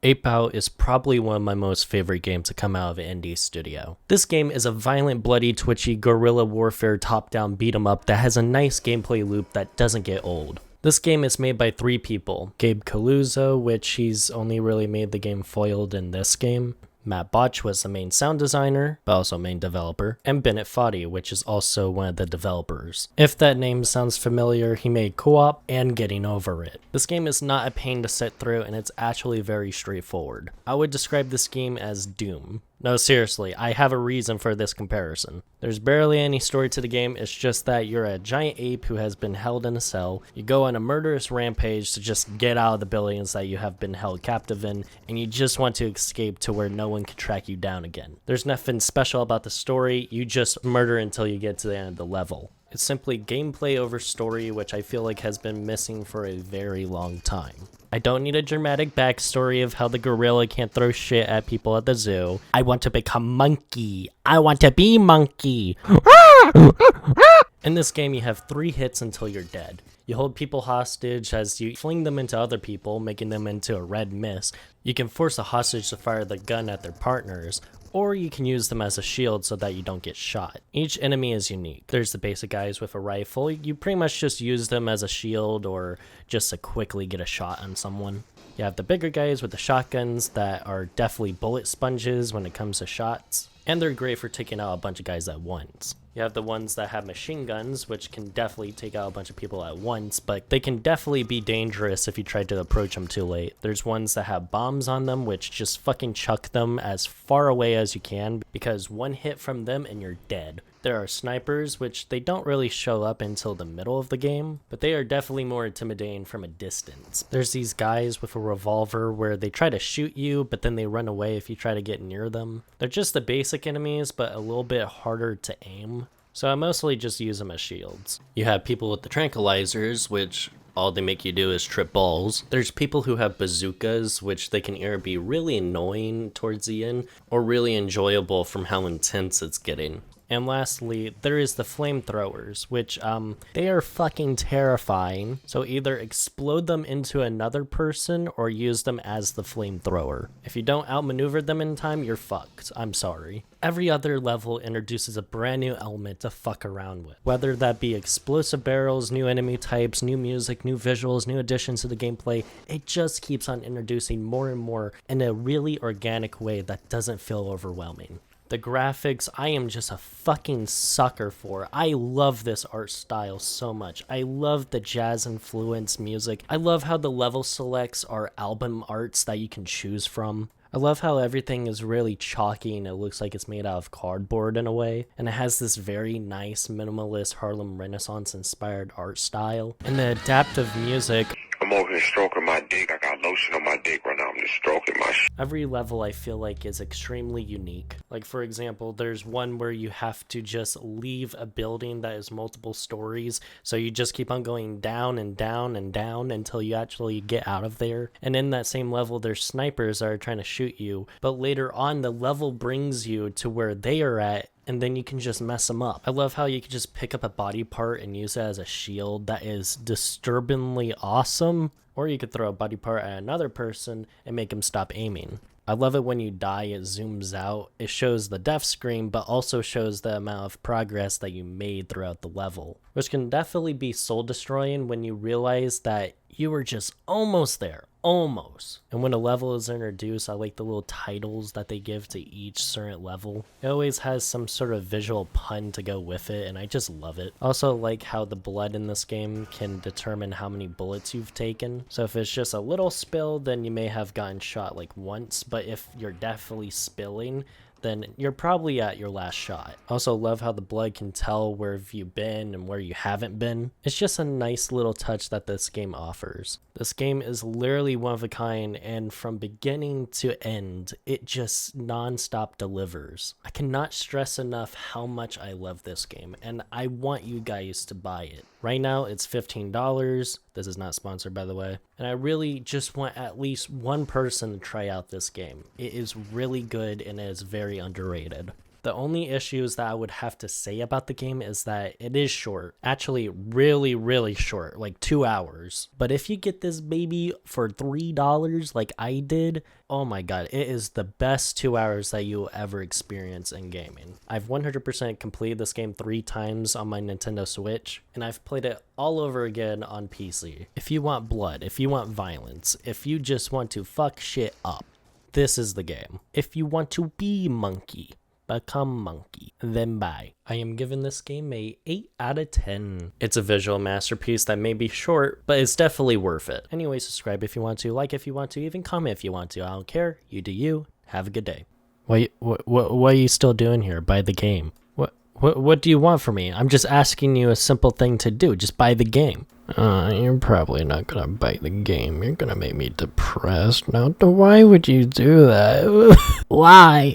Ape Out is probably one of my most favorite games to come out of an indie studio. This game is a violent, bloody, twitchy, guerrilla warfare top-down beat-em-up that has a nice gameplay loop that doesn't get old. This game is made by 3 people: Gabe Caluso, which he's only really made the game foiled in this game. Matt Botch was the main sound designer, but also main developer, and Bennett Foddy, which is also one of the developers. If that name sounds familiar, he made Co-op and Getting Over It. This game is not a pain to sit through, and it's actually very straightforward. I would describe this game as Doom. No, seriously, I have a reason for this comparison. There's barely any story to the game, it's just that you're a giant ape who has been held in a cell. You go on a murderous rampage to just get out of the buildings that you have been held captive in, and you just want to escape to where no one can track you down again. There's nothing special about the story, you just murder until you get to the end of the level. It's simply gameplay over story, which I feel like has been missing for a very long time. I don't need a dramatic backstory of how the gorilla can't throw shit at people at the zoo. I want to become monkey. I want to be monkey. In this game, you have 3 hits until you're dead. You hold people hostage as you fling them into other people, making them into a red mist. You can force a hostage to fire the gun at their partners, or you can use them as a shield so that you don't get shot. Each enemy is unique. There's the basic guys with a rifle. You pretty much just use them as a shield or just to quickly get a shot on someone. You have the bigger guys with the shotguns that are definitely bullet sponges when it comes to shots, and they're great for taking out a bunch of guys at once. You have the ones that have machine guns, which can definitely take out a bunch of people at once, but they can definitely be dangerous if you try to approach them too late. There's ones that have bombs on them, which just fucking chuck them as far away as you can, because one hit from them and you're dead. There are snipers, which they don't really show up until the middle of the game, but they are definitely more intimidating from a distance. There's these guys with a revolver where they try to shoot you, but then they run away if you try to get near them. They're just the basic enemies, but a little bit harder to aim, so I mostly just use them as shields. You have people with the tranquilizers, which all they make you do is trip balls. There's people who have bazookas, which they can either be really annoying towards the end, or really enjoyable from how intense it's getting. And lastly, there is the flamethrowers, which, they are fucking terrifying, so either explode them into another person or use them as the flamethrower. If you don't outmaneuver them in time, you're fucked. I'm sorry. Every other level introduces a brand new element to fuck around with. Whether that be explosive barrels, new enemy types, new music, new visuals, new additions to the gameplay, it just keeps on introducing more and more in a really organic way that doesn't feel overwhelming. The graphics, I am just a fucking sucker for. I love this art style so much. I love the jazz-influenced music. I love how the level selects are album arts that you can choose from. I love how everything is really chalky and it looks like it's made out of cardboard in a way. And it has this very nice, minimalist Harlem Renaissance-inspired art style. And the adaptive music, I'm over here stroking my dick. I got lotion on my dick right now. I'm just stroking my every level I feel like is extremely unique. Like, for example, there's one where you have to just leave a building that is multiple stories, so you just keep on going down and down and down until you actually get out of there. And in that same level, there's snipers that are trying to shoot you, but later on the level brings you to where they are at, and then you can just mess them up. I love how you can just pick up a body part and use it as a shield. That is disturbingly awesome. Or you could throw a body part at another person and make him stop aiming. I love it when you die, it zooms out. It shows the death screen, but also shows the amount of progress that you made throughout the level, which can definitely be soul destroying when you realize that you were just almost there. Almost. And when a level is introduced, I like the little titles that they give to each certain level. It always has some sort of visual pun to go with it, and I just love it. Also like how the blood in this game can determine how many bullets you've taken. So if it's just a little spill, then you may have gotten shot like once, but if you're definitely spilling, then you're probably at your last shot. Also love how the blood can tell where you've been and where you haven't been. It's just a nice little touch that this game offers. This game is literally one of a kind, and from beginning to end, it just non-stop delivers. I cannot stress enough how much I love this game, and I want you guys to buy it. Right now, it's $15. This is not sponsored, by the way. And I really just want at least one person to try out this game. It is really good and it is very underrated. The only issues that I would have to say about the game is that it is short. Actually, really, really short, like 2 hours. But if you get this baby for $3 like I did, oh my god, it is the best 2 hours that you'll ever experience in gaming. I've 100% completed this game 3 times on my Nintendo Switch, and I've played it all over again on PC. If you want blood, if you want violence, if you just want to fuck shit up, this is the game. If you want to be monkey, become monkey, then bye. I am giving this game a 8 out of 10. It's a visual masterpiece that may be short, but it's definitely worth it. Anyway, subscribe if you want to, like if you want to, even comment if you want to. I don't care. You do you. Have a good day. What are you still doing here? Buy the game. What do you want from me? I'm just asking you a simple thing to do. Just buy the game. You're probably not gonna buy the game. You're gonna make me depressed. Now, why would you do that? Why?